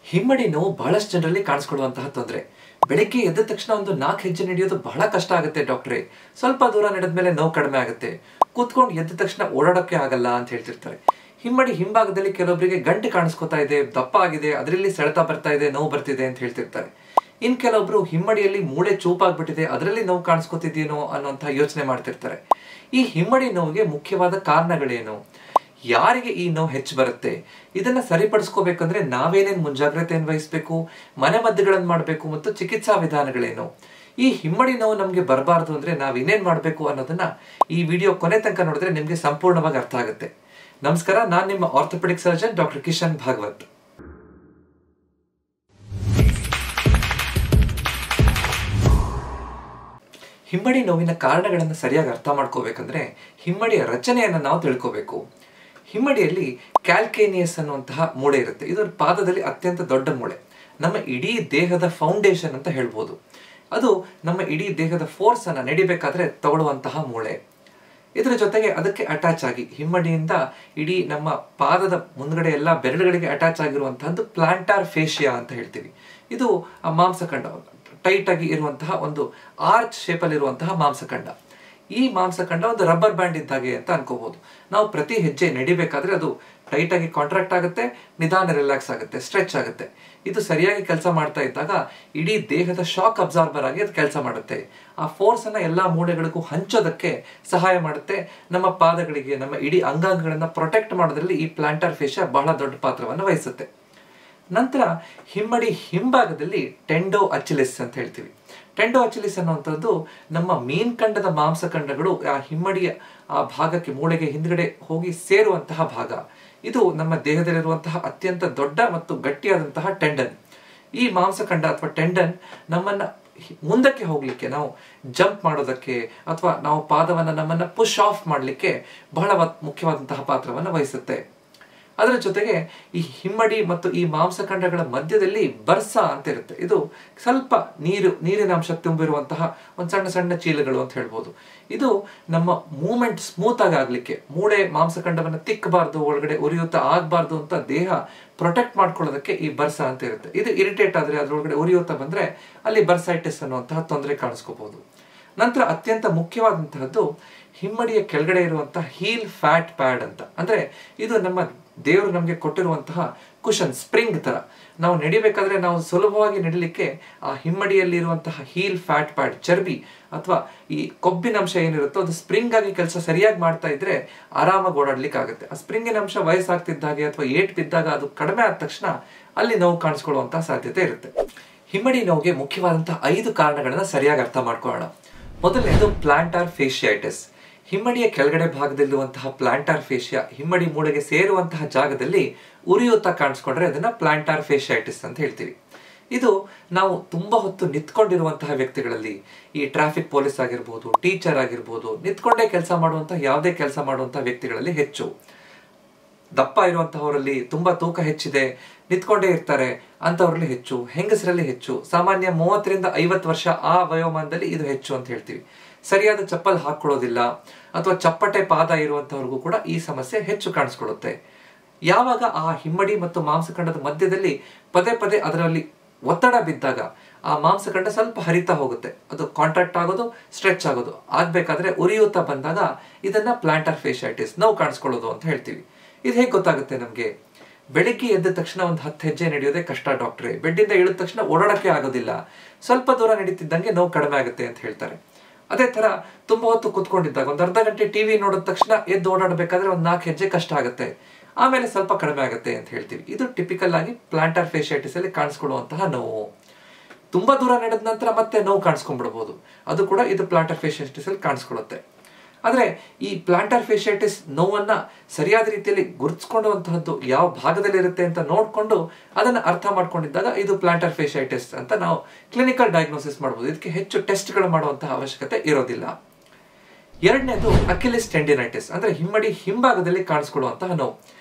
ಹಿಮ್ಮಡಿ ನೋವು ಬಹಳಷ್ಟು ಜನರಲ್ಲಿ ಕಾಣಿಸ್ಕೊಳ್ಳುವಂತಹ ತೊಂದರೆ. ಬೆಳಿಗ್ಗೆ ಎದ್ದ ತಕ್ಷಣ ಒಂದು 4 ಹೆಜ್ಜೆ ನಡೆಯೋದು ಬಹಳ ಕಷ್ಟ ಆಗುತ್ತೆ ಡಾಕ್ಟ್ರೇ, ಸ್ವಲ್ಪ ದೂರ ನಡೆದ್ಮೇಲೆ ನೋವು ಕಡಿಮೆ ಆಗುತ್ತೆ, ಕೂತ್ಕೊಂಡು ಎದ್ದ ತಕ್ಷಣ ಓಡಾಡೋಕೆ ಆಗಲ್ಲ ಅಂತ ಹೇಳ್ತಿರ್ತಾರೆ. ಹಿಮ್ಮಡಿ ಹಿಂಭಾಗದಲ್ಲಿ ಕೆಲವೊಬ್ಬರಿಗೆ ಗಂಟೆ ಕಾಣಿಸ್ಕೊತಾ ಇದೆ, ದಪ್ಪ ಆಗಿದೆ, ಅದರಲ್ಲಿ ಸೆಳೆತ ಬರ್ತಾ ಇದೆ, ನೋವು ಬರ್ತಿದೆ ಅಂತ ಹೇಳ್ತಿರ್ತಾರೆ. ಇನ್ ಕೆಲವೊಬ್ರು ಹಿಮ್ಮಡಿಯಲ್ಲಿ ಮೂಳೆ ಚೂಪಾಗ್ಬಿಟ್ಟಿದೆ, ಅದರಲ್ಲಿ ನೋವು ಕಾಣಿಸ್ಕೊತಿದೇನೋ ಅನ್ನೋಂತಹ ಯೋಚನೆ ಮಾಡ್ತಿರ್ತಾರೆ. ಈ ಹಿಮ್ಮಡಿ ನೋವಿಗೆ ಮುಖ್ಯವಾದ ಕಾರಣಗಳೇನು, ಯಾರಿಗೆ ಈ ನೋವು ಹೆಚ್ಚು ಬರುತ್ತೆ, ಇದನ್ನ ಸರಿಪಡಿಸ್ಕೋಬೇಕಂದ್ರೆ ನಾವೇನೇನು ಮುಂಜಾಗ್ರತೆಯನ್ನು ವಹಿಸಬೇಕು, ಮನೆ ಮದ್ದುಗಳನ್ನು ಮಾಡಬೇಕು ಮತ್ತು ಚಿಕಿತ್ಸಾ ವಿಧಾನಗಳೇನು, ಈ ಹಿಮ್ಮಡಿ ನೋವು ನಮ್ಗೆ ಬರಬಾರ್ದು ಅಂದ್ರೆ ನಾವ್ ಇನ್ನೇನ್ ಮಾಡ್ಬೇಕು ಅನ್ನೋದನ್ನ ಈ ವಿಡಿಯೋ ಕೊನೆ ತನಕ ನೋಡಿದ್ರೆ ನಿಮ್ಗೆ ಸಂಪೂರ್ಣವಾಗಿ ಅರ್ಥ ಆಗುತ್ತೆ. ನಮಸ್ಕಾರ, ನಾನು ನಿಮ್ಮ orthopaedic surgeon doctor Kishan Bhagwat. ಹಿಮ್ಮಡಿ ನೋವಿನ ಕಾರಣಗಳನ್ನು ಸರಿಯಾಗಿ ಅರ್ಥ ಮಾಡ್ಕೋಬೇಕಂದ್ರೆ ಹಿಮ್ಮಡಿಯ ರಚನೆಯನ್ನು ನಾವು ತಿಳ್ಕೋಬೇಕು. ಹಿಮ್ಮಡಿಯಲ್ಲಿ ಕ್ಯಾಲ್ಕೇನಿಯಸ್ ಅನ್ನುವಂತಹ ಮೂಳೆ ಇರುತ್ತೆ. ಇದು ಪಾದದಲ್ಲಿ ಅತ್ಯಂತ ದೊಡ್ಡ ಮೂಳೆ, ನಮ್ಮ ಇಡೀ ದೇಹದ ಫೌಂಡೇಶನ್ ಅಂತ ಹೇಳ್ಬೋದು. ಅದು ನಮ್ಮ ಇಡೀ ದೇಹದ ಫೋರ್ಸ್ ಅನ್ನ ನಡಿಬೇಕಾದ್ರೆ ತಗೊಳ್ಳುವಂತಹ ಮೂಳೆ. ಇದರ ಜೊತೆಗೆ ಅದಕ್ಕೆ ಅಟ್ಯಾಚ್ ಆಗಿ ಹಿಮ್ಮಡಿಯಿಂದ ಇಡೀ ನಮ್ಮ ಪಾದದ ಮುಂದ್ಗಡೆ ಎಲ್ಲ ಬೆರಳುಗಳಿಗೆ ಅಟ್ಯಾಚ್ ಆಗಿರುವಂತಹದ್ದು ಪ್ಲಾಂಟಾರ್ ಫೇಶಿಯಾ ಅಂತ ಹೇಳ್ತೀವಿ. ಇದು ಆ ಮಾಂಸಖಂಡ, ಟೈಟ್ ಆಗಿ ಇರುವಂತಹ ಒಂದು ಆರ್ಚ್ ಶೇಪ್ ಅಲ್ಲಿ ಇರುವಂತಹ ಮಾಂಸಖಂಡ. ಈ ಮಾಂಸಖಂಡ ಒಂದು ರಬ್ಬರ್ ಬ್ಯಾಂಡ್ ಇದ್ದಾಗೆ ಅಂತ ಅನ್ಕೋಬಹುದು. ನಾವು ಪ್ರತಿ ಹೆಜ್ಜೆ ನಡಿಬೇಕಾದ್ರೆ ಅದು ಟೈಟ್ ಆಗಿ ಕಾಂಟ್ರಾಕ್ಟ್ ಆಗುತ್ತೆ, ನಿಧಾನ ರಿಲ್ಯಾಕ್ಸ್ ಆಗುತ್ತೆ, ಸ್ಟ್ರೆಚ್ ಆಗುತ್ತೆ. ಇದು ಸರಿಯಾಗಿ ಕೆಲಸ ಮಾಡ್ತಾ ಇದ್ದಾಗ ಇಡೀ ದೇಹದ ಶಾಕ್ ಅಬ್ಸಾರ್ಬರ್ ಆಗಿ ಅದು ಕೆಲಸ ಮಾಡುತ್ತೆ. ಆ ಫೋರ್ಸ್ ಅನ್ನ ಎಲ್ಲಾ ಮೂಳೆಗಳಿಗೂ ಹಂಚೋದಕ್ಕೆ ಸಹಾಯ ಮಾಡುತ್ತೆ. ನಮ್ಮ ಪಾದಗಳಿಗೆ, ನಮ್ಮ ಇಡೀ ಅಂಗಾಂಗಗಳನ್ನ ಪ್ರೊಟೆಕ್ಟ್ ಮಾಡೋದ್ರಲ್ಲಿ ಈ ಪ್ಲಾಂಟಾರ್ ಫೇಶಿಯಾ ಬಹಳ ದೊಡ್ಡ ಪಾತ್ರವನ್ನು ವಹಿಸುತ್ತೆ. ನಂತರ ಹಿಮ್ಮಡಿ ಹಿಂಭಾಗದಲ್ಲಿ ಟೆಂಡೋ ಅಚಿಲಿಸ್ ಅಂತ ಹೇಳ್ತೀವಿ. ಟೆಂಡೋ ಅಚಿಲಿಸ್ ಅನ್ನುವಂಥದ್ದು ನಮ್ಮ ಮೀನ್ಖಂಡದ ಮಾಂಸಖಂಡಗಳು ಆ ಹಿಮ್ಮಡಿಯ ಆ ಭಾಗಕ್ಕೆ, ಮೂಳೆಗೆ ಹಿಂದ್ಗಡೆ ಹೋಗಿ ಸೇರುವಂತಹ ಭಾಗ. ಇದು ನಮ್ಮ ದೇಹದಲ್ಲಿರುವಂತಹ ಅತ್ಯಂತ ದೊಡ್ಡ ಮತ್ತು ಗಟ್ಟಿಯಾದಂತಹ ಟೆಂಡನ್. ಈ ಮಾಂಸಖಂಡ ಅಥವಾ ಟೆಂಡನ್ ನಮ್ಮನ್ನ ಮುಂದಕ್ಕೆ ಹೋಗ್ಲಿಕ್ಕೆ, ನಾವು ಜಂಪ್ ಮಾಡೋದಕ್ಕೆ ಅಥವಾ ನಾವು ಪಾದವನ್ನ ನಮ್ಮನ್ನ ಪುಷ್ ಆಫ್ ಮಾಡ್ಲಿಕ್ಕೆ ಬಹಳ ಮುಖ್ಯವಾದಂತಹ ಪಾತ್ರವನ್ನು ವಹಿಸುತ್ತೆ. ಅದರ ಜೊತೆಗೆ ಈ ಹಿಮ್ಮಡಿ ಮತ್ತು ಈ ಮಾಂಸಖಂಡಗಳ ಮಧ್ಯದಲ್ಲಿ ಬರ್ಸ ಅಂತ ಇರುತ್ತೆ. ಇದು ಸ್ವಲ್ಪ ನೀರಿನ ಅಂಶ ತುಂಬಿರುವಂತಹ ಒಂದು ಸಣ್ಣ ಸಣ್ಣ ಚೀಲಗಳು ಅಂತ ಹೇಳ್ಬೋದು. ಇದು ನಮ್ಮ ಮೂವ್ಮೆಂಟ್ ಸ್ಮೂತ್ ಆಗಿ ಆಗ್ಲಿಕ್ಕೆ, ಮೂಳೆ ಮಾಂಸಖಂಡವನ್ನ ತಿಕ್ಕಬಾರ್ದು, ಒಳಗಡೆ ಉರಿಯೂತ ಆಗ್ಬಾರ್ದು ಅಂತ ದೇಹ ಪ್ರೊಟೆಕ್ಟ್ ಮಾಡ್ಕೊಳ್ಳೋದಕ್ಕೆ ಈ ಬರ್ಸ ಅಂತ ಇರುತ್ತೆ. ಇದು ಇರಿಟೇಟ್ ಆದ್ರೆ, ಅದ್ರೊಳಗಡೆ ಉರಿಯೂತ ಬಂದ್ರೆ ಅಲ್ಲಿ ಬರ್ಸೈಟಿಸ್ ಅನ್ನುವಂತಹ ತೊಂದರೆ ಕಾಣಿಸ್ಕೋಬಹುದು. ನಂತರ ಅತ್ಯಂತ ಮುಖ್ಯವಾದಂತಹದ್ದು ಹಿಮ್ಮಡಿಯ ಕೆಳಗಡೆ ಇರುವಂತಹ ಹೀಲ್ ಫ್ಯಾಟ್ ಪ್ಯಾಡ್ ಅಂತ. ಅಂದ್ರೆ ಇದು ನಮ್ಮ ದೇವರು ನಮಗೆ ಕೊಟ್ಟಿರುವಂತಹ ಕುಶನ್, ಸ್ಪ್ರಿಂಗ್ ತರ. ನಾವು ನಡಿಬೇಕಾದ್ರೆ ನಾವು ಸುಲಭವಾಗಿ ನಡಿಲಿಕ್ಕೆ ಆ ಹಿಮ್ಮಡಿಯಲ್ಲಿ ಇರುವಂತಹ ಹೀಲ್ ಫ್ಯಾಟ್ ಪ್ಯಾಡ್, ಚರ್ಬಿ ಅಥವಾ ಈ ಕೊಬ್ಬಿನ ಅಂಶ ಏನಿರುತ್ತೋ ಅದು ಸ್ಪ್ರಿಂಗ್ ಆಗಿ ಕೆಲಸ ಸರಿಯಾಗಿ ಮಾಡ್ತಾ ಇದ್ರೆ ಆರಾಮಾಗಿ ಓಡಾಡ್ಲಿಕ್ಕೆ ಆಗುತ್ತೆ. ಆ ಸ್ಪ್ರಿಂಗಿನ ಅಂಶ ವಯಸ್ಸಾಗ್ತಿದ್ದಾಗೆ ಅಥವಾ ಏಟ್ ಬಿದ್ದಾಗ ಅದು ಕಡಿಮೆ ಆದ ತಕ್ಷಣ ಅಲ್ಲಿ ನೋವು ಕಾಣಿಸ್ಕೊಳ್ಳುವಂತಹ ಸಾಧ್ಯತೆ ಇರುತ್ತೆ. ಹಿಮ್ಮಡಿ ನೋವಿಗೆ ಮುಖ್ಯವಾದಂತಹ 5 ಕಾರಣಗಳನ್ನ ಸರಿಯಾಗಿ ಅರ್ಥ ಮಾಡ್ಕೊಳ್ಳೋಣ. ಮೊದಲನೇದು ಪ್ಲಾಂಟಾರ್ ಫೇಶಿಯೈಟಿಸ್. ಹಿಮ್ಮಡಿಯ ಕೆಳಗಡೆ ಭಾಗದಲ್ಲಿರುವಂತಹ ಪ್ಲಾಂಟಾರ್ ಫೇಶಿಯಾ ಹಿಮ್ಮಡಿ ಮೂಳೆಗೆ ಸೇರುವಂತಹ ಜಾಗದಲ್ಲಿ ಉರಿಯೂತ ಕಾಣಿಸ್ಕೊಂಡ್ರೆ ಅದನ್ನ ಪ್ಲಾಂಟಾರ್ ಫೇಶಿಯೈಟಿಸ್ ಅಂತ ಹೇಳ್ತೀವಿ. ಇದು ನಾವು ತುಂಬಾ ಹೊತ್ತು ನಿಂತ್ಕೊಂಡಿರುವಂತಹ ವ್ಯಕ್ತಿಗಳಲ್ಲಿ, ಈ ಟ್ರಾಫಿಕ್ ಪೊಲೀಸ್ ಆಗಿರ್ಬೋದು, ಟೀಚರ್ ಆಗಿರ್ಬೋದು, ನಿಂತ್ಕೊಂಡೇ ಕೆಲಸ ಮಾಡುವಂತಹ ಯಾವುದೇ ಕೆಲಸ ಮಾಡುವಂತಹ ವ್ಯಕ್ತಿಗಳಲ್ಲಿ ಹೆಚ್ಚು. ದಪ್ಪ ಇರುವಂತಹವರಲ್ಲಿ, ತುಂಬಾ ತೂಕ ಹೆಚ್ಚಿದೆ, ನಿಂತ್ಕೊಂಡೇ ಇರ್ತಾರೆ ಅಂತವರಲ್ಲಿ ಹೆಚ್ಚು. ಹೆಂಗಸರಲ್ಲಿ ಹೆಚ್ಚು. ಸಾಮಾನ್ಯ 30 ರಿಂದ 50 ವರ್ಷ ಆ ವಯೋಮಾನದಲ್ಲಿ ಇದು ಹೆಚ್ಚು ಅಂತ ಹೇಳ್ತೀವಿ. ಸರಿಯಾದ ಚಪ್ಪಲ್ ಹಾಕೊಳ್ಳೋದಿಲ್ಲ ಅಥವಾ ಚಪ್ಪಟೆ ಪಾದ ಇರುವಂತವ್ರಿಗೂ ಕೂಡ ಈ ಸಮಸ್ಯೆ ಹೆಚ್ಚು ಕಾಣಿಸ್ಕೊಳ್ಳುತ್ತೆ. ಯಾವಾಗ ಆ ಹಿಮ್ಮಡಿ ಮತ್ತು ಮಾಂಸಖಂಡದ ಮಧ್ಯದಲ್ಲಿ ಪದೇ ಪದೇ ಅದರಲ್ಲಿ ಒತ್ತಡ ಬಿದ್ದಾಗ ಆ ಮಾಂಸಖಂಡ ಸ್ವಲ್ಪ ಹರಿತಾ ಹೋಗುತ್ತೆ, ಅದು ಕಾಂಟ್ರಾಕ್ಟ್ ಆಗೋದು, ಸ್ಟ್ರೆಚ್ ಆಗೋದು ಆಗ್ಬೇಕಾದ್ರೆ ಉರಿಯೂತ ಬಂದಾಗ ಇದನ್ನ ಪ್ಲಾಂಟಾರ್ ಫೇಶಿಯೈಟಿಸ್, ನೋವು ಕಾಣಿಸ್ಕೊಳ್ಳೋದು ಅಂತ ಹೇಳ್ತೀವಿ. ಇದು ಹೇಗೆ ಗೊತ್ತಾಗುತ್ತೆ ನಮ್ಗೆ? ಬೆಳಿಗ್ಗೆ ಎದ್ದ ತಕ್ಷಣ ಒಂದು 10 ಹೆಜ್ಜೆ ನಡೆಯೋದೇ ಕಷ್ಟ ಡಾಕ್ಟ್ರೇ, ಬೆಡ್ಡಿಂದ ಇಳಿದ ತಕ್ಷಣ ಓಡಾಡಕ್ಕೆ ಆಗೋದಿಲ್ಲ, ಸ್ವಲ್ಪ ದೂರ ನಡೀತಿದ್ದಂಗೆ ನೋವು ಕಡಿಮೆ ಆಗುತ್ತೆ ಅಂತ ಹೇಳ್ತಾರೆ. ಅದೇ ತರ ತುಂಬಾ ಹೊತ್ತು ಕುತ್ಕೊಂಡಿದ್ದಾಗ ಒಂದು ಅರ್ಧ ಗಂಟೆ ಟಿವಿ ನೋಡಿದ ತಕ್ಷಣ ಎದ್ದು ಓಡಾಡಬೇಕಾದ್ರೆ ಒಂದು 4 ಹೆಜ್ಜೆ ಕಷ್ಟ ಆಗುತ್ತೆ, ಆಮೇಲೆ ಸ್ವಲ್ಪ ಕಡಿಮೆ ಆಗುತ್ತೆ ಅಂತ ಹೇಳ್ತೀವಿ. ಇದು ಟಿಪಿಕಲ್ ಆಗಿ ಪ್ಲಾಂಟಾರ್ ಫೇಶಿಯೈಟಿಸ್ ಅಲ್ಲಿ ಕಾಣಿಸ್ಕೊಳ್ಳುವಂತಹ ನೋವು. ತುಂಬಾ ದೂರ ನಡೆದ ನಂತರ ಮತ್ತೆ ನೋವು ಕಾಣಿಸ್ಕೊಂಡ್ಬಿಡ್ಬೋದು, ಅದು ಕೂಡ ಇದು ಪ್ಲಾಂಟಾರ್ ಫೇಶಿಯೈಟಿಸ್ ಅಲ್ಲಿ ಕಾಣಿಸ್ಕೊಳ್ಳುತ್ತೆ. ಆದ್ರೆ ಈ ಪ್ಲಾಂಟಾರ್ ಫೇಶಿಯೈಟಿಸ್ ನೋವನ್ನ ಸರಿಯಾದ ರೀತಿಯಲ್ಲಿ ಗುರುತಿಸ್ಕೊಳ್ಳುವಂತಹದ್ದು ಯಾವ ಭಾಗದಲ್ಲಿ ಇರುತ್ತೆ ಅಂತ ನೋಡ್ಕೊಂಡು ಅದನ್ನ ಅರ್ಥ ಮಾಡ್ಕೊಂಡಿದ್ದಾಗ ಇದು ಪ್ಲಾಂಟಾರ್ ಫೇಶಿಯೈಟಿಸ್ ಅಂತ ನಾವು ಕ್ಲಿನಿಕಲ್ ಡಯಾಗ್ನೋಸಿಸ್ ಮಾಡಬಹುದು. ಇದಕ್ಕೆ ಹೆಚ್ಚು ಟೆಸ್ಟ್ಗಳು ಮಾಡುವಂತಹ ಅವಶ್ಯಕತೆ ಇರೋದಿಲ್ಲ. ಎರಡನೇದು ಅಕಿಲಿಸ್ ಟೆಂಡಿನೈಟಿಸ್, ಅಂದ್ರೆ ಹಿಮ್ಮಡಿ ಹಿಂಭಾಗದಲ್ಲಿ ಕಾಣಿಸ್ಕೊಳ್ಳುವಂತಹ ನೋವು.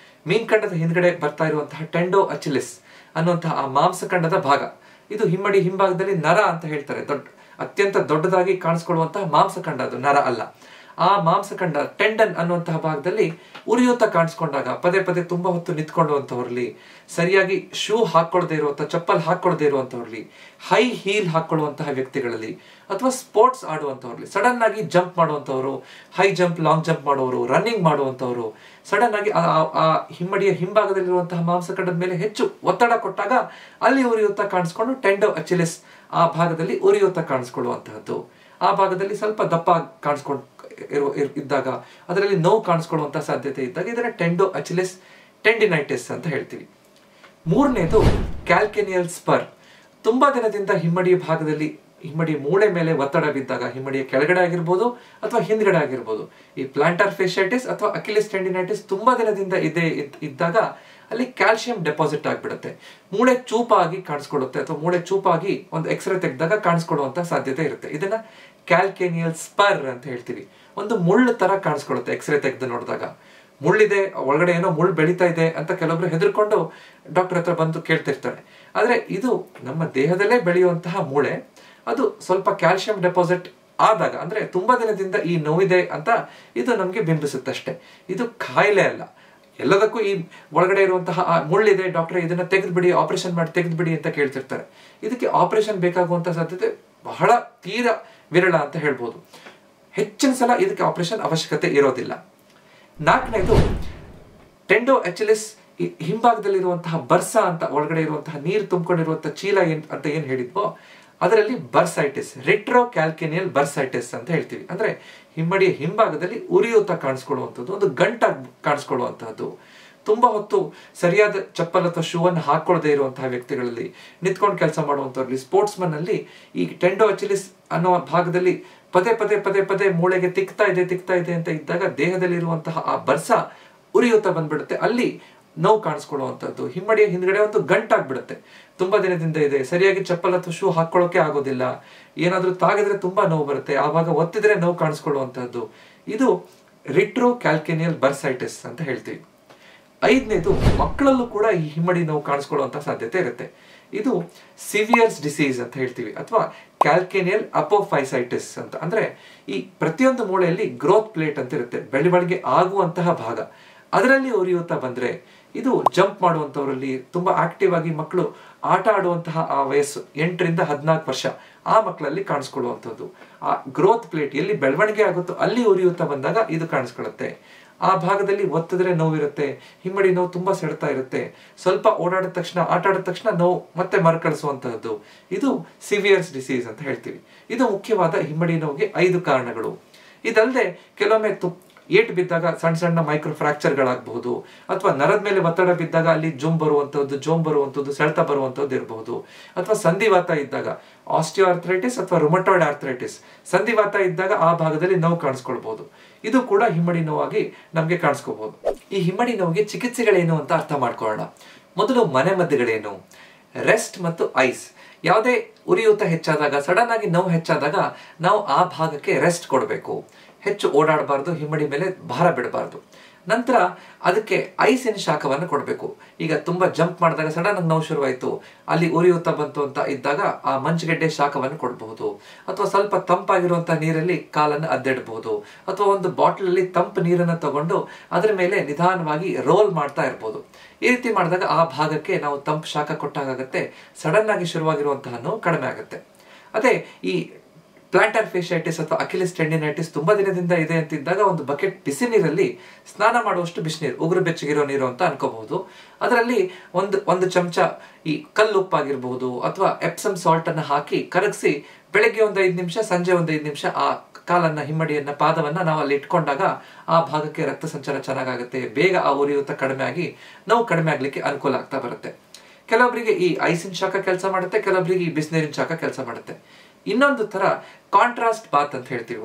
ಮೀನ್ಖಂಡದ ಹಿಂದ್ಗಡೆ ಬರ್ತಾ ಇರುವಂತಹ ಟೆಂಡೋ ಅಚಿಲಿಸ್ ಅನ್ನುವಂತಹ ಆ ಮಾಂಸಖಂಡದ ಭಾಗ, ಇದು ಹಿಮ್ಮಡಿ ಹಿಂಭಾಗದಲ್ಲಿ ನರ ಅಂತ ಹೇಳ್ತಾರೆ. ಅತ್ಯಂತ ದೊಡ್ಡದಾಗಿ ಕಾಣಿಸ್ಕೊಳ್ಳುವಂತಹ ಮಾಂಸಖಂಡ, ಅದು ನರ ಅಲ್ಲ. ಆ ಮಾಂಸಖಂಡ ಟೆಂಡನ್ ಅನ್ನುವಂತಹ ಭಾಗದಲ್ಲಿ ಉರಿಯೂತ ಕಾಣಿಸ್ಕೊಂಡಾಗ, ಪದೇ ಪದೇ ತುಂಬಾ ಹೊತ್ತು ನಿಂತ್ಕೊಳ್ಳುವಂತವ್ರಲ್ಲಿ, ಸರಿಯಾಗಿ ಶೂ ಹಾಕೊಳ್ಳದೆ ಇರುವಂತಹ, ಚಪ್ಪಲ್ ಹಾಕೊಳ್ಳದೆ ಇರುವಂತವ್ರಲ್ಲಿ, ಹೈ ಹೀಲ್ ಹಾಕೊಳ್ಳುವಂತಹ ವ್ಯಕ್ತಿಗಳಲ್ಲಿ, ಅಥವಾ ಸ್ಪೋರ್ಟ್ಸ್ ಆಡುವಂತವ್ರಲ್ಲಿ, ಸಡನ್ ಆಗಿ ಜಂಪ್ ಮಾಡುವಂತವರು, ಹೈ ಜಂಪ್ ಲಾಂಗ್ ಜಂಪ್ ಮಾಡುವವರು, ರನ್ನಿಂಗ್ ಮಾಡುವಂತವರು, ಸಡನ್ ಆಗಿ ಆ ಹಿಮ್ಮಡಿಯ ಹಿಂಭಾಗದಲ್ಲಿರುವಂತಹ ಮಾಂಸಖಂಡದ ಮೇಲೆ ಹೆಚ್ಚು ಒತ್ತಡ ಕೊಟ್ಟಾಗ ಅಲ್ಲಿ ಉರಿಯೂತ ಕಾಣಿಸ್ಕೊಂಡು ಟೆಂಡೋ ಅಚಿಲಿಸ್ ಆ ಭಾಗದಲ್ಲಿ ಉರಿಯೂತ ಕಾಣಿಸ್ಕೊಳ್ಳುವಂತಹದ್ದು. ಆ ಭಾಗದಲ್ಲಿ ಸ್ವಲ್ಪ ದಪ್ಪ ಕಾಣಿಸ್ಕೊಂಡು ಇದ್ದಾಗ, ಅದರಲ್ಲಿ ನೋವು ಕಾಣಿಸ್ಕೊಳ್ಳುವಂತಹ ಸಾಧ್ಯತೆ ಇದ್ದಾಗ ಇದನ್ನ ಟೆಂಡೋ ಅಚಿಲಿಸ್ ಟೆಂಡಿನೈಟಿಸ್ ಅಂತ ಹೇಳ್ತೀವಿ. ಮೂರನೇದು ಕ್ಯಾಲ್ಕೇನಿಯಲ್ ಸ್ಪರ್. ತುಂಬಾ ದಿನದಿಂದ ಹಿಮ್ಮಡಿ ಭಾಗದಲ್ಲಿ, ಹಿಮ್ಮಡಿ ಮೂಳೆ ಮೇಲೆ ಒತ್ತಡ ಬಿದ್ದಾಗ, ಹಿಮ್ಮಡಿಯ ಕೆಳಗಡೆ ಆಗಿರ್ಬೋದು ಅಥವಾ ಹಿಂದ್ಗಡೆ ಆಗಿರ್ಬೋದು, ಈ ಪ್ಲಾಂಟರ್ ಫೇಶಿಯೈಟಿಸ್ ಅಥವಾ ಅಕಿಲಿಸ್ ಟೆಂಡಿನೈಟಿಸ್ ತುಂಬಾ ದಿನದಿಂದ ಇದ್ದಾಗ ಅಲ್ಲಿ ಕ್ಯಾಲ್ಸಿಯಂ ಡೆಪಾಸಿಟ್ ಆಗ್ಬಿಡುತ್ತೆ, ಮೂಳೆ ಚೂಪಾಗಿ ಕಾಣಿಸ್ಕೊಳ್ಳುತ್ತೆ, ಅಥವಾ ಮೂಳೆ ಚೂಪಾಗಿ ಒಂದು ಎಕ್ಸ್ರೇ ತೆಗೆದಾಗ ಕಾಣಿಸ್ಕೊಳ್ಳುವಂತ ಸಾಧ್ಯತೆ ಇರುತ್ತೆ. ಇದನ್ನ ಕ್ಯಾಲ್ಕೇನಿಯಲ್ ಸ್ಪರ್ ಅಂತ ಹೇಳ್ತೀವಿ. ಒಂದು ಮುಳ್ಳು ತರ ಕಾಣಿಸ್ಕೊಳ್ಳುತ್ತೆ ಎಕ್ಸ್ರೇ ತೆಗೆದು ನೋಡಿದಾಗ. ಮುಳ್ಳಿದೆ, ಒಳಗಡೆ ಏನೋ ಮುಳ್ಳು ಬೆಳೀತಾ ಇದೆ ಅಂತ ಕೆಲವೊಬ್ರು ಹೆದರ್ಕೊಂಡು ಡಾಕ್ಟರ್ ಹತ್ರ ಬಂದು ಕೇಳ್ತಿರ್ತಾರೆ. ಆದ್ರೆ ಇದು ನಮ್ಮ ದೇಹದಲ್ಲೇ ಬೆಳೆಯುವಂತಹ ಮೂಳೆ. ಅದು ಸ್ವಲ್ಪ ಕ್ಯಾಲ್ಸಿಯಂ ಡೆಪಾಸಿಟ್ ಆದಾಗ, ಅಂದ್ರೆ ತುಂಬಾ ದಿನದಿಂದ ಈ ನೋವಿದೆ ಅಂತ ಇದು ನಮ್ಗೆ ಬಿಂಬಿಸುತ್ತಷ್ಟೇ. ಇದು ಕಾಯಿಲೆ ಅಲ್ಲ. ಎಲ್ಲದಕ್ಕೂ ಈ ಒಳಗಡೆ ಇರುವಂತಹ ಮುಳ್ಳಿದೆ, ಡಾಕ್ಟರ್ ಇದನ್ನ ತೆಗೆದ್ಬಿಡಿ, ಆಪರೇಷನ್ ಮಾಡಿ ತೆಗೆದ್ಬಿಡಿ ಅಂತ ಕೇಳ್ತಿರ್ತಾರೆ. ಇದಕ್ಕೆ ಆಪರೇಷನ್ ಬೇಕಾಗುವಂತಹ ಸಾಧ್ಯತೆ ಬಹಳ ತೀರಾ ವಿರಳ ಅಂತ ಹೇಳ್ಬೋದು. ಹೆಚ್ಚಿನ ಸಲ ಇದಕ್ಕೆ ಆಪರೇಷನ್ ಅವಶ್ಯಕತೆ ಇರೋದಿಲ್ಲ. ನಾಲ್ಕನೇದು ಟೆಂಡೋ ಅಚಿಲಿಸ್ ಹಿಂಭಾಗದಲ್ಲಿರುವಂತಹ ಬರ್ಸಾ ಅಂತ, ಒಳಗಡೆ ಇರುವಂತಹ ನೀರು ತುಂಬಿಕೊಂಡಿರುವಂತಹ ಚೀಲ ಅಂತ ಏನ್ ಹೇಳಿದ್ವೋ ಅದರಲ್ಲಿ ಬರ್ಸೈಟಿಸ್, ರೆಟ್ರೋ ಕ್ಯಾಲ್ಕೇನಿಯಲ್ ಬರ್ಸೈಟಿಸ್ ಅಂತ ಹೇಳ್ತೀವಿ. ಅಂದ್ರೆ ಹಿಮ್ಮಡಿಯ ಹಿಂಭಾಗದಲ್ಲಿ ಉರಿಯೂತ ಕಾಣಿಸ್ಕೊಳ್ಳುವಂಥದ್ದು, ಒಂದು ಗಂಟಾಗಿ ಕಾಣಿಸ್ಕೊಳ್ಳುವಂತಹದ್ದು. ತುಂಬಾ ಹೊತ್ತು ಸರಿಯಾದ ಚಪ್ಪಲ್ ಅಥವಾ ಶೂ ಅನ್ನು ಹಾಕೊಳ್ಳದೆ ಇರುವಂತಹ ವ್ಯಕ್ತಿಗಳಲ್ಲಿ, ನಿಂತ್ಕೊಂಡು ಕೆಲಸ ಮಾಡುವಂತವ್ರಲ್ಲಿ, ಸ್ಪೋರ್ಟ್ಸ್ ಮನ್ ಅಲ್ಲಿ ಈ ಟೆಂಡೋ ಅಚಿಲಿಸ್ ಅನ್ನೋ ಭಾಗದಲ್ಲಿ ಪದೇ ಪದೇ ಪದೇ ಪದೇ ಮೂಳೆಗೆ ತಿಕ್ತಾ ಇದೆ ಅಂತ ಇದ್ದಾಗ ದೇಹದಲ್ಲಿ ಇರುವಂತಹ ಆ ಬರ್ಸ ಉರಿಯೂತ ಬಂದ್ಬಿಡುತ್ತೆ, ಅಲ್ಲಿ ನೋವು ಕಾಣಿಸ್ಕೊಳ್ಳುವಂಥದ್ದು. ಹಿಮ್ಮಡಿಯ ಹಿಂದ್ಗಡೆ ಒಂದು ಗಂಟಾಗ್ಬಿಡುತ್ತೆ, ತುಂಬಾ ದಿನದಿಂದ ಇದೆ, ಸರಿಯಾಗಿ ಚಪ್ಪಲ್ ಅಥವಾ ಶೂ ಹಾಕೊಳ್ಳೋಕೆ ಆಗೋದಿಲ್ಲ, ಏನಾದ್ರೂ ತಾಗಿದ್ರೆ ತುಂಬಾ ನೋವು ಬರುತ್ತೆ, ಆವಾಗ ಒತ್ತಿದ್ರೆ ನೋವು ಕಾಣಿಸ್ಕೊಳ್ಳುವಂತಹದ್ದು. ಇದು ರಿಟ್ರೋ ಕ್ಯಾಲ್ಕೇನಿಯಲ್ ಬರ್ಸೈಟಿಸ್ ಅಂತ ಹೇಳ್ತೀವಿ. ಐದನೇದು ಮಕ್ಕಳಲ್ಲೂ ಕೂಡ ಈ ಹಿಮ್ಮಡಿ ನೋವು ಕಾಣಿಸ್ಕೊಳ್ಳುವಂತ ಸಾಧ್ಯತೆ ಇರುತ್ತೆ. ಇದು ಸಿವಿಯರ್ಸ್ ಡಿಸೀಸ್ ಅಂತ ಹೇಳ್ತೀವಿ, ಅಥವಾ ಕ್ಯಾಲ್ಕೇನಿಯಲ್ ಅಪೋಫೈಸೈಟಿಸ್ ಅಂತ. ಅಂದ್ರೆ ಈ ಪ್ರತಿಯೊಂದು ಮೂಳೆಯಲ್ಲಿ ಗ್ರೋತ್ ಪ್ಲೇಟ್ ಅಂತ ಇರುತ್ತೆ, ಬೆಳವಣಿಗೆ ಆಗುವಂತಹ ಭಾಗ, ಅದರಲ್ಲಿ ಉರಿಯೂತ ಬಂದ್ರೆ, ಇದು ಜಂಪ್ ಮಾಡುವಂತವರಲ್ಲಿ, ತುಂಬಾ ಆಕ್ಟಿವ್ ಆಗಿ ಮಕ್ಕಳು ಆಟ ಆಡುವಂತಹ ಆ ವಯಸ್ಸು 8 ರಿಂದ 14 ವರ್ಷ, ಆ ಮಕ್ಕಳಲ್ಲಿ ಕಾಣಿಸ್ಕೊಳ್ಳುವಂಥದ್ದು. ಆ ಗ್ರೋತ್ ಪ್ಲೇಟ್ ಎಲ್ಲಿ ಬೆಳವಣಿಗೆ ಆಗುತ್ತೋ ಅಲ್ಲಿ ಉರಿಯೂತ ಬಂದಾಗ ಇದು ಕಾಣಿಸ್ಕೊಳ್ಳುತ್ತೆ. ಆ ಭಾಗದಲ್ಲಿ ಒತ್ತಿದ್ರೆ ನೋವಿರುತ್ತೆ, ಹಿಮ್ಮಡಿ ನೋವು ತುಂಬಾ ಸೆಡ್ತಾ ಇರುತ್ತೆ, ಸ್ವಲ್ಪ ಓಡಾಡಿದ ತಕ್ಷಣ, ಆಟ ಆಡಿದ ತಕ್ಷಣ ನೋವು ಮತ್ತೆ ಮರುಕಳಿಸುವಂತಹದ್ದು. ಇದು ಸಿವಿಯರ್ಸ್ ಡಿಸೀಸ್ ಅಂತ ಹೇಳ್ತೀವಿ. ಇದು ಮುಖ್ಯವಾದ ಹಿಮ್ಮಡಿ ನೋವಿಗೆ 5 ಕಾರಣಗಳು. ಇದಲ್ಲದೆ ಕೆಲವೊಮ್ಮೆ ಏಟು ಬಿದ್ದಾಗ ಸಣ್ಣ ಸಣ್ಣ ಮೈಕ್ರೋ ಫ್ರಾಕ್ಚರ್ಗಳಾಗಬಹುದು, ಅಥವಾ ನರದ ಮೇಲೆ ಒತ್ತಡ ಬಿದ್ದಾಗ ಅಲ್ಲಿ ಜೋಮ್ ಬರುವಂಥದ್ದು, ಸೆಳೆತ ಬರುವಂಥದ್ದು ಇರಬಹುದು, ಅಥವಾ ಸಂಧಿವಾತ ಇದ್ದಾಗ ಆಸ್ಟಿಯೋ ಆರ್ಥರೈಟಿಸ್ ಅಥವಾ ರುಮಟಾಯ್ಡ್ ಆರ್ಥರೈಟಿಸ್, ಸಂಧಿವಾತ ಇದ್ದಾಗ ಆ ಭಾಗದಲ್ಲಿ ನೋವು ಕಾಣಿಸ್ಕೊಳ್ಬಹುದು. ಇದು ಕೂಡ ಹಿಮ್ಮಡಿ ನೋವಾಗಿ ನಮ್ಗೆ ಕಾಣಿಸ್ಕೋಬಹುದು. ಈ ಹಿಮ್ಮಡಿ ನೋವಿಗೆ ಚಿಕಿತ್ಸೆಗಳೇನು ಅಂತ ಅರ್ಥ ಮಾಡ್ಕೊಳ್ಳೋಣ. ಮೊದಲು ಮನೆಮದ್ದುಗಳೇನು? ರೆಸ್ಟ್ ಮತ್ತು ಐಸ್. ಯಾವುದೇ ಉರಿಯೂತ ಹೆಚ್ಚಾದಾಗ, ಸಡನ್ ಆಗಿ ನೋವು ಹೆಚ್ಚಾದಾಗ ನಾವು ಆ ಭಾಗಕ್ಕೆ ರೆಸ್ಟ್ ಕೊಡಬೇಕು, ಹೆಚ್ಚು ಓಡಾಡಬಾರ್ದು, ಹಿಮ್ಮಡಿ ಮೇಲೆ ಭಾರ ಬಿಡಬಾರ್ದು. ನಂತರ ಅದಕ್ಕೆ ಐಸಿನ ಶಾಖವನ್ನು ಕೊಡಬೇಕು. ಈಗ ತುಂಬಾ ಜಂಪ್ ಮಾಡಿದಾಗ ಸಡನ್ ಆಗಿ ನೋವು ಶುರುವಾಯಿತು, ಅಲ್ಲಿ ಉರಿಯೂತ ಬಂತು ಅಂತ ಇದ್ದಾಗ ಆ ಮಂಚುಗೆಡ್ಡೆ ಶಾಖವನ್ನು ಕೊಡಬಹುದು, ಅಥವಾ ಸ್ವಲ್ಪ ತಂಪಾಗಿರುವಂತಹ ನೀರಲ್ಲಿ ಕಾಲನ್ನು ಅದ್ದಿಡಬಹುದು, ಅಥವಾ ಒಂದು ಬಾಟಲ್ ಅಲ್ಲಿ ತಂಪು ನೀರನ್ನು ತಗೊಂಡು ಅದರ ಮೇಲೆ ನಿಧಾನವಾಗಿ ರೋಲ್ ಮಾಡ್ತಾ ಇರ್ಬೋದು. ಈ ರೀತಿ ಮಾಡಿದಾಗ ಆ ಭಾಗಕ್ಕೆ ನಾವು ತಂಪು ಶಾಖ ಕೊಟ್ಟಾಗತ್ತೆ, ಸಡನ್ ಆಗಿ ಶುರುವಾಗಿರುವಂತಹ ನೋವು ಕಡಿಮೆ ಆಗುತ್ತೆ. ಅದೇ ಈ ಪ್ಲಾಂಟರ್ ಫೇಶಿಯೈಟಿಸ್ ಅಥವಾ ಅಕಿಲಿಸ್ ಟೆಂಡಿನೈಟಿಸ್ ತುಂಬಾ ದಿನದಿಂದ ಇದೆ ಅಂತಿದ್ದಾಗ ಒಂದು ಬಕೆಟ್ ಬಿಸಿ ನೀರಲ್ಲಿ ಸ್ನಾನ ಮಾಡುವಷ್ಟು ಬಿಸಿನೀರು, ಉಗುರು ಬೆಚ್ಚಗಿರೋ ನೀರು ಅಂತ ಅನ್ಕೋಬಹುದು, ಅದರಲ್ಲಿ ಒಂದು ಚಮಚ ಈ ಕಲ್ಲುಪ್ಪಾಗಿರ್ಬಹುದು ಅಥವಾ ಎಪ್ಸಮ್ ಸಾಲ್ಟ್ ಅನ್ನ ಹಾಕಿ ಕರಗಿಸಿ ಬೆಳಗ್ಗೆ ಒಂದು 5 ನಿಮಿಷ, ಸಂಜೆ ಒಂದು 5 ನಿಮಿಷ ಆ ಕಾಲನ್ನ, ಹಿಮ್ಮಡಿಯನ್ನ, ಪಾದವನ್ನ ನಾವು ಅಲ್ಲಿ ಇಟ್ಕೊಂಡಾಗ ಆ ಭಾಗಕ್ಕೆ ರಕ್ತ ಸಂಚಾರ ಚೆನ್ನಾಗುತ್ತೆ, ಬೇಗ ಆ ಉರಿಯೂತ ಕಡಿಮೆ ಆಗಿ ನೋವು ಕಡಿಮೆ ಆಗ್ಲಿಕ್ಕೆ ಅನುಕೂಲ ಆಗ್ತಾ ಬರುತ್ತೆ. ಕೆಲವೊಬ್ಬರಿಗೆ ಈ ಐಸಿನ ಶಾಖ ಕೆಲಸ ಮಾಡುತ್ತೆ, ಕೆಲವೊಬ್ಬರಿಗೆ ಈ ಬಿಸಿನೀರಿನ ಶಾಖ ಕೆಲಸ ಮಾಡುತ್ತೆ. ಇನ್ನೊಂದು ತರ ಕಾಂಟ್ರಾಸ್ಟ್ ಬಾತ್ ಅಂತ ಹೇಳ್ತೀವಿ.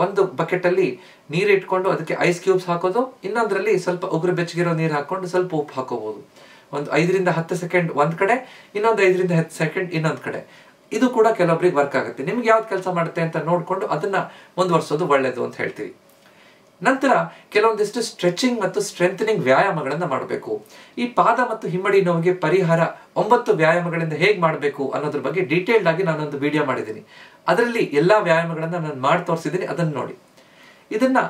ಒಂದು ಬಕೆಟ್ ಅಲ್ಲಿ ನೀರು ಇಟ್ಕೊಂಡು ಅದಕ್ಕೆ ಐಸ್ ಕ್ಯೂಬ್ಸ್ ಹಾಕೋದು, ಇನ್ನೊಂದ್ರಲ್ಲಿ ಸ್ವಲ್ಪ ಉಗುರು ಬೆಚ್ಚಗಿರೋ ನೀರು ಹಾಕೊಂಡು ಸ್ವಲ್ಪ ಉಪ್ಪು ಹಾಕೋಬಹುದು. ಒಂದು 5 ರಿಂದ 10 ಸೆಕೆಂಡ್ ಒಂದ್ ಕಡೆ, ಇನ್ನೊಂದು 5 ರಿಂದ 10 ಸೆಕೆಂಡ್ ಇನ್ನೊಂದ್ ಕಡೆ. ಇದು ಕೂಡ ಕೆಲವೊಬ್ಬರಿಗೆ ವರ್ಕ್ ಆಗುತ್ತೆ. ನಿಮ್ಗೆ ಯಾವ್ದು ಕೆಲಸ ಮಾಡುತ್ತೆ ಅಂತ ನೋಡ್ಕೊಂಡು ಅದನ್ನ ಮುಂದುವರ್ಸೋದು ಒಳ್ಳೇದು ಅಂತ ಹೇಳ್ತೀವಿ. ನಂತರ ಕೆಲವೊಂದಿಷ್ಟು ಸ್ಟ್ರೆಚಿಂಗ್ ಮತ್ತು ಸ್ಟ್ರೆಂಥನಿಂಗ್ ವ್ಯಾಯಾಮಗಳನ್ನ ಮಾಡಬೇಕು. ಈ ಪಾದ ಮತ್ತು ಹಿಮ್ಮಡಿ ನೋವಿಗೆ ಪರಿಹಾರ 9 ವ್ಯಾಯಾಮಗಳಿಂದ ಹೇಗೆ ಮಾಡಬೇಕು ಅನ್ನೋದ್ರ ಬಗ್ಗೆ ಡೀಟೇಲ್ಡ್ ಆಗಿ ನಾನೊಂದು ವಿಡಿಯೋ ಮಾಡಿದ್ದೀನಿ. ಅದರಲ್ಲಿ ಎಲ್ಲಾ ವ್ಯಾಯಾಮಗಳನ್ನ ನಾನು ಮಾಡಿ ತೋರಿಸಿದ್ದೀನಿ, ಅದನ್ನ ನೋಡಿ. ಇದನ್ನ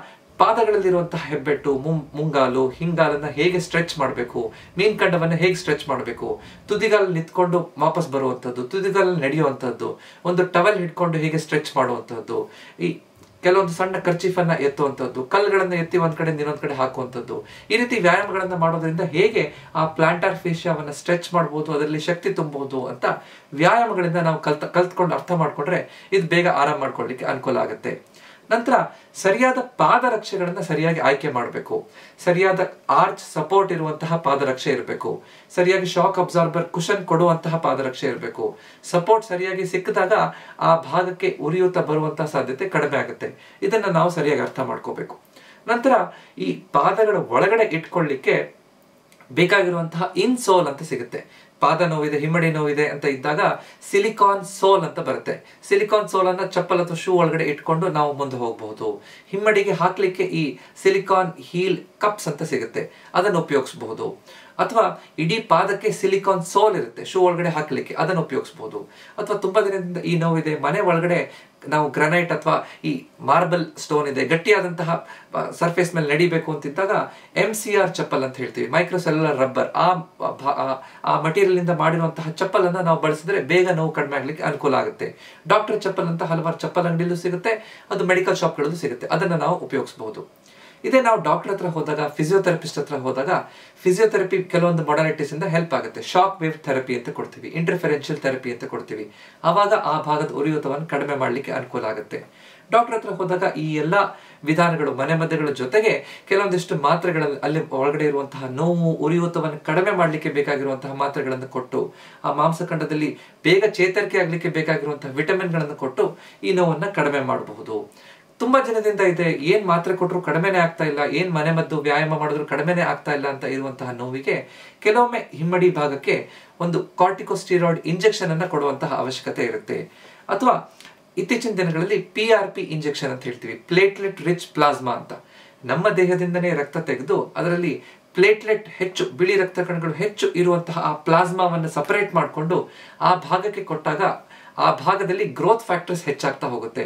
ಪಾದಗಳಲ್ಲಿರುವಂತಹ ಹೆಬ್ಬೆಟ್ಟು, ಮುಂಗಾಲು, ಹಿಂಗಾಲನ್ನ ಹೇಗೆ ಸ್ಟ್ರೆಚ್ ಮಾಡಬೇಕು, ಮೀನ್ಕಂಡವನ್ನ ಹೇಗೆ ಸ್ಟ್ರೆಚ್ ಮಾಡಬೇಕು, ತುದಿಗಾಲಲ್ಲಿ ನಿಂತ್ಕೊಂಡು ವಾಪಸ್ ಬರುವಂಥದ್ದು, ತುದಿಗಾಲಲ್ಲಿ ನಡೆಯುವಂಥದ್ದು, ಒಂದು ಟವೆಲ್ ಹಿಡ್ಕೊಂಡು ಹೇಗೆ ಸ್ಟ್ರೆಚ್ ಮಾಡುವಂಥದ್ದು, ಈ ಕೆಲವೊಂದು ಸಣ್ಣ ಕರ್ಚೀಫನ್ನ ಎತ್ತುವಂಥದ್ದು, ಕಲ್ಲುಗಳನ್ನ ಎತ್ತಿ ಒಂದ್ ಕಡೆ ಇನ್ನೊಂದ್ ಕಡೆ ಹಾಕುವಂಥದ್ದು, ಈ ರೀತಿ ವ್ಯಾಯಾಮಗಳನ್ನ ಮಾಡೋದ್ರಿಂದ ಹೇಗೆ ಆ ಪ್ಲಾಂಟಾರ್ ಫೇಶಿಯಾವನ್ನ ಸ್ಟ್ರೆಚ್ ಮಾಡಬಹುದು, ಅದರಲ್ಲಿ ಶಕ್ತಿ ತುಂಬಬಹುದು ಅಂತ ವ್ಯಾಯಾಮಗಳಿಂದ ನಾವು ಕಲ್ತ್ಕೊಂಡು ಅರ್ಥ ಮಾಡ್ಕೊಂಡ್ರೆ ಇದು ಬೇಗ ಆರಾಮ್ ಮಾಡ್ಕೊಳ್ಳಿಕ್ಕೆ ಅನುಕೂಲ ಆಗುತ್ತೆ. ನಂತರ ಸರಿಯಾದ ಪಾದರಕ್ಷೆಗಳನ್ನ ಸರಿಯಾಗಿ ಆಯ್ಕೆ ಮಾಡಬೇಕು. ಸರಿಯಾದ ಆರ್ಚ್ ಸಪೋರ್ಟ್ ಇರುವಂತಹ ಪಾದರಕ್ಷೆ ಇರಬೇಕು. ಸರಿಯಾಗಿ ಶಾಕ್ ಅಬ್ಸಾರ್ಬರ್ ಕುಶನ್ ಕೊಡುವಂತಹ ಪಾದರಕ್ಷೆ ಇರಬೇಕು. ಸಪೋರ್ಟ್ ಸರಿಯಾಗಿ ಸಿಕ್ಕಿದಾಗ ಆ ಭಾಗಕ್ಕೆ ಉರಿಯೂತ ಬರುವಂತಹ ಸಾಧ್ಯತೆ ಕಡಿಮೆ ಆಗುತ್ತೆ. ಇದನ್ನ ನಾವು ಸರಿಯಾಗಿ ಅರ್ಥ ಮಾಡ್ಕೋಬೇಕು. ನಂತರ ಈ ಪಾದಗಳ ಒಳಗಡೆ ಇಟ್ಕೊಳ್ಳಿಕ್ಕೆ ಬೇಕಾಗಿರುವಂತಹ ಇನ್ಸೋಲ್ ಅಂತ ಸಿಗುತ್ತೆ. ಪಾದ ನೋವಿದೆ, ಹಿಮ್ಮಡಿ ನೋವಿದೆ ಅಂತ ಇದ್ದಾಗ ಸಿಲಿಕಾನ್ ಸೋಲ್ ಅಂತ ಬರುತ್ತೆ. ಸಿಲಿಕಾನ್ ಸೋಲ್ ಅನ್ನ ಚಪ್ಪಲ್ ಅಥವಾ ಶೂ ಒಳಗಡೆ ಇಟ್ಕೊಂಡು ನಾವು ಮುಂದೆ ಹೋಗಬಹುದು. ಹಿಮ್ಮಡಿಗೆ ಹಾಕ್ಲಿಕ್ಕೆ ಈ ಸಿಲಿಕಾನ್ ಹೀಲ್ ಕಪ್ಸ್ ಅಂತ ಸಿಗುತ್ತೆ, ಅದನ್ನು ಉಪಯೋಗಿಸಬಹುದು. ಅಥವಾ ಇಡೀ ಪಾದಕ್ಕೆ ಸಿಲಿಕಾನ್ ಸೋಲ್ ಇರುತ್ತೆ, ಶೂ ಒಳಗಡೆ ಹಾಕ್ಲಿಕ್ಕೆ, ಅದನ್ನು ಉಪಯೋಗಿಸಬಹುದು. ಅಥವಾ ತುಂಬಾ ದಿನದಿಂದ ಈ ನೋವಿದೆ, ಮನೆ ಒಳಗಡೆ ನಾವು ಗ್ರಾನೈಟ್ ಅಥವಾ ಈ ಮಾರ್ಬಲ್ ಸ್ಟೋನ್ ಇದೆ, ಗಟ್ಟಿಯಾದಂತಹ ಸರ್ಫೇಸ್ ಮೇಲೆ ನಡಿಬೇಕು ಅಂತಿದ್ದಾಗ MCR ಚಪ್ಪಲ್ ಅಂತ ಹೇಳ್ತೀವಿ, ಮೈಕ್ರೋಸೆಲ್ಯುಲರ್ ರಬ್ಬರ್, ಆ ಮಟೀರಿಯಲ್ ಇಂದ ಮಾಡಿರುವಂತಹ ಚಪ್ಪಲ್ ಅನ್ನ ನಾವು ಬಳಸಿದ್ರೆ ಬೇಗ ನೋವು ಕಡಿಮೆ ಆಗ್ಲಿಕ್ಕೆ ಅನುಕೂಲ ಆಗುತ್ತೆ. ಡಾಕ್ಟರ್ ಚಪ್ಪಲ್ ಅಂತ ಹಲವಾರು ಚಪ್ಪಲ್ ಅಂಗಡಿಯಲ್ಲೂ ಸಿಗುತ್ತೆ, ಅದು ಮೆಡಿಕಲ್ ಶಾಪ್ಗಳಲ್ಲೂ ಸಿಗುತ್ತೆ, ಅದನ್ನ ನಾವು ಉಪಯೋಗಿಸಬಹುದು. ಇದೇ ನಾವು ಡಾಕ್ಟರ್ ಹತ್ರ ಹೋದಾಗ, ಫಿಸಿಯೋಥೆರಪಿಸ್ಟ್ ಹತ್ರ ಹೋದಾಗ ಫಿಸಿಯೋಥೆರಪಿ ಕೆಲವೊಂದು ಮೊಡಾಲಿಟೀಸ್ ಇಂದ ಹೆಲ್ಪ್ ಆಗುತ್ತೆ. ಶಾಕ್ ವೇವ್ ಥೆರಪಿ ಅಂತ ಕೊಡ್ತೀವಿ, ಇಂಟರ್ಫೆರೆನ್ಷಿಯಲ್ ಥೆರಪಿ ಅಂತ ಕೊಡ್ತೀವಿ. ಆವಾಗ ಆ ಭಾಗದ ಉರಿಯೂತವನ್ನು ಕಡಿಮೆ ಮಾಡ್ಲಿಕ್ಕೆ ಅನುಕೂಲ ಆಗುತ್ತೆ. ಡಾಕ್ಟರ್ ಹತ್ರ ಹೋದಾಗ ಈ ಎಲ್ಲಾ ವಿಧಾನಗಳು, ಮನೆಮದ್ದುಗಳ ಜೊತೆಗೆ ಕೆಲವೊಂದಿಷ್ಟು ಮಾತ್ರೆಗಳಲ್ಲಿ ಅಲ್ಲಿ ಒಳಗಡೆ ಇರುವಂತಹ ನೋವು, ಉರಿಯೂತವನ್ನು ಕಡಿಮೆ ಮಾಡ್ಲಿಕ್ಕೆ ಬೇಕಾಗಿರುವಂತಹ ಮಾತ್ರೆಗಳನ್ನು ಕೊಟ್ಟು, ಆ ಮಾಂಸಖಂಡದಲ್ಲಿ ಬೇಗ ಚೇತರಿಕೆ ಆಗ್ಲಿಕ್ಕೆ ಬೇಕಾಗಿರುವಂತಹ ವಿಟಮಿನ್ಗಳನ್ನು ಕೊಟ್ಟು ಈ ನೋವನ್ನ ಕಡಿಮೆ ಮಾಡಬಹುದು. ತುಂಬಾ ಜನದಿಂದ ಇದೆ, ಏನ್ ಮಾತ್ರೆ ಕೊಟ್ಟರು ಕಡಿಮೆನೆ ಆಗ್ತಾ ಇಲ್ಲ, ಏನ್ ಮನೆಮದ್ದು ವ್ಯಾಯಾಮ ಮಾಡಿದ್ರು ಕಡಿಮೆನೆ ಆಗ್ತಾ ಇಲ್ಲ ಅಂತ ಇರುವಂತಹ ನೋವಿಗೆ ಕೆಲವೊಮ್ಮೆ ಹಿಮ್ಮಡಿ ಭಾಗಕ್ಕೆ ಒಂದು ಕಾರ್ಟಿಕೋಸ್ಟಿರಾಯ್ಡ್ ಇಂಜೆಕ್ಷನ್ ಅನ್ನ ಕೊಡುವಂತಹ ಅವಶ್ಯಕತೆ ಇರುತ್ತೆ. ಅಥವಾ ಇತ್ತೀಚಿನ ದಿನಗಳಲ್ಲಿ PRP ಇಂಜೆಕ್ಷನ್ ಅಂತ ಹೇಳ್ತೀವಿ, ಪ್ಲೇಟ್ಲೆಟ್ ರಿಚ್ ಪ್ಲಾಸ್ಮಾ ಅಂತ. ನಮ್ಮ ದೇಹದಿಂದನೇ ರಕ್ತ ತೆಗೆದು ಅದರಲ್ಲಿ ಪ್ಲೇಟ್ಲೆಟ್ ಹೆಚ್ಚು, ಬಿಳಿ ರಕ್ತ ಕಣಗಳು ಹೆಚ್ಚು ಇರುವಂತಹ ಆ ಪ್ಲಾಸ್ಮಾವನ್ನು ಸಪರೇಟ್ ಮಾಡಿಕೊಂಡು ಆ ಭಾಗಕ್ಕೆ ಕೊಟ್ಟಾಗ ಆ ಭಾಗದಲ್ಲಿ ಗ್ರೋತ್ ಫ್ಯಾಕ್ಟರ್ಸ್ ಹೆಚ್ಚಾಗ್ತಾ ಹೋಗುತ್ತೆ.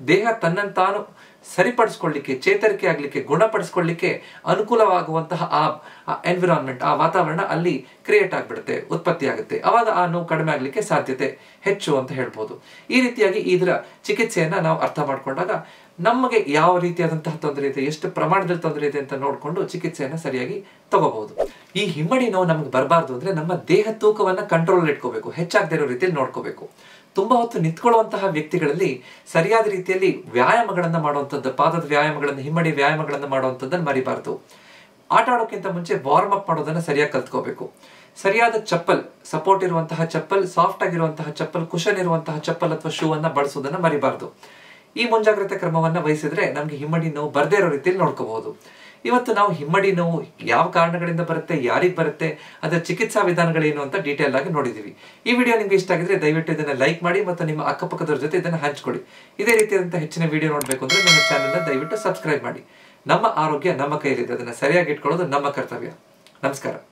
ದೇಹ ತನ್ನಂತಾನು ಸರಿಪಡಿಸ್ಕೊಳ್ಳಿಕ್ಕೆ, ಚೇತರಿಕೆ ಆಗ್ಲಿಕ್ಕೆ, ಗುಣಪಡಿಸ್ಕೊಳ್ಳಿಕ್ಕೆ ಅನುಕೂಲವಾಗುವಂತಹ ಆ ಎನ್ವಿರಾನ್ಮೆಂಟ್, ಆ ವಾತಾವರಣ ಅಲ್ಲಿ ಕ್ರಿಯೇಟ್ ಆಗ್ಬಿಡುತ್ತೆ, ಉತ್ಪತ್ತಿ ಆಗುತ್ತೆ. ಅವಾಗ ಆ ನೋವು ಕಡಿಮೆ ಆಗ್ಲಿಕ್ಕೆ ಸಾಧ್ಯತೆ ಹೆಚ್ಚು ಅಂತ ಹೇಳ್ಬೋದು. ಈ ರೀತಿಯಾಗಿ ಇದರ ಚಿಕಿತ್ಸೆಯನ್ನ ನಾವು ಅರ್ಥ ಮಾಡ್ಕೊಂಡಾಗ ನಮಗೆ ಯಾವ ರೀತಿಯಾದಂತಹ ತೊಂದರೆ ಇದೆ, ಎಷ್ಟು ಪ್ರಮಾಣದಲ್ಲಿ ತೊಂದರೆ ಇದೆ ಅಂತ ನೋಡ್ಕೊಂಡು ಚಿಕಿತ್ಸೆಯನ್ನ ಸರಿಯಾಗಿ ತಗೋಬಹುದು. ಈ ಹಿಮ್ಮಡಿ ನೋವು ನಮ್ಗೆ ಬರಬಾರ್ದು ಅಂದ್ರೆ ನಮ್ಮ ದೇಹ ತೂಕವನ್ನ ಕಂಟ್ರೋಲ್ ಇಟ್ಕೋಬೇಕು, ಹೆಚ್ಚಾಗದೇ ಇರೋ ರೀತಿಯಲ್ಲಿ ನೋಡ್ಕೋಬೇಕು. ತುಂಬಾ ಹೊತ್ತು ನಿಂತ್ಕೊಳ್ಳುವಂತಹ ವ್ಯಕ್ತಿಗಳಲ್ಲಿ ಸರಿಯಾದ ರೀತಿಯಲ್ಲಿ ವ್ಯಾಯಾಮಗಳನ್ನ ಮಾಡುವಂಥದ್ದು, ಪಾದದ ವ್ಯಾಯಾಮಗಳನ್ನ, ಹಿಮ್ಮಡಿ ವ್ಯಾಯಾಮಗಳನ್ನ ಮಾಡುವಂಥದ್ದನ್ನು ಮರಿಬಾರ್ದು. ಆಟ ಆಡೋಕ್ಕಿಂತ ಮುಂಚೆ ವಾರ್ಮ್ ಅಪ್ ಮಾಡೋದನ್ನ ಸರಿಯಾಗಿ ಕಲ್ತ್ಕೋಬೇಕು. ಸರಿಯಾದ ಚಪ್ಪಲ್, ಸಪೋರ್ಟ್ ಇರುವಂತಹ ಚಪ್ಪಲ್, ಸಾಫ್ಟ್ ಆಗಿರುವಂತಹ ಚಪ್ಪಲ್, ಕುಶನ್ ಇರುವಂತಹ ಚಪ್ಪಲ್ ಅಥವಾ ಶೂ ಅನ್ನ ಬಳಸೋದನ್ನ ಮರಿಬಾರ್ದು. ಈ ಮುಂಜಾಗ್ರತೆ ಕ್ರಮವನ್ನ ವಹಿಸಿದ್ರೆ ನಮ್ಗೆ ಹಿಮ್ಮಡಿ ನೋವು ಬರದೇ ಇರೋ ರೀತಿಯಲ್ಲಿ ನೋಡ್ಕೋಬಹುದು. ಇವತ್ತು ನಾವು ಹಿಮ್ಮಡಿ ನೋವು ಯಾವ ಕಾರಣಗಳಿಂದ ಬರುತ್ತೆ, ಯಾರಿಗೆ ಬರುತ್ತೆ, ಅದರ ಚಿಕಿತ್ಸಾ ವಿಧಾನಗಳೇನು ಅಂತ ಡೀಟೇಲ್ ಆಗಿ ನೋಡಿದೀವಿ. ಈ ವಿಡಿಯೋ ನಿಮ್ಗೆ ಇಷ್ಟ ಆಗಿದ್ರೆ ದಯವಿಟ್ಟು ಇದನ್ನ ಲೈಕ್ ಮಾಡಿ ಮತ್ತು ನಿಮ್ಮ ಅಕ್ಕಪಕ್ಕದವ್ರ ಜೊತೆ ಇದನ್ನ ಹಂಚ್ಕೊಳ್ಳಿ. ಇದೇ ರೀತಿಯಾದಂತಹ ಹೆಚ್ಚಿನ ವಿಡಿಯೋ ನೋಡ್ಬೇಕು ಅಂದ್ರೆ ನಮ್ಮ ಚಾನೆಲ್ನ ದಯವಿಟ್ಟು ಸಬ್ಸ್ಕ್ರೈಬ್ ಮಾಡಿ. ನಮ್ಮ ಆರೋಗ್ಯ ನಮ್ಮ ಕೈಯಲ್ಲಿದೆ, ಅದನ್ನ ಸರಿಯಾಗಿ ಇಟ್ಕೊಳ್ಳೋದು ನಮ್ಮ ಕರ್ತವ್ಯ. ನಮಸ್ಕಾರ.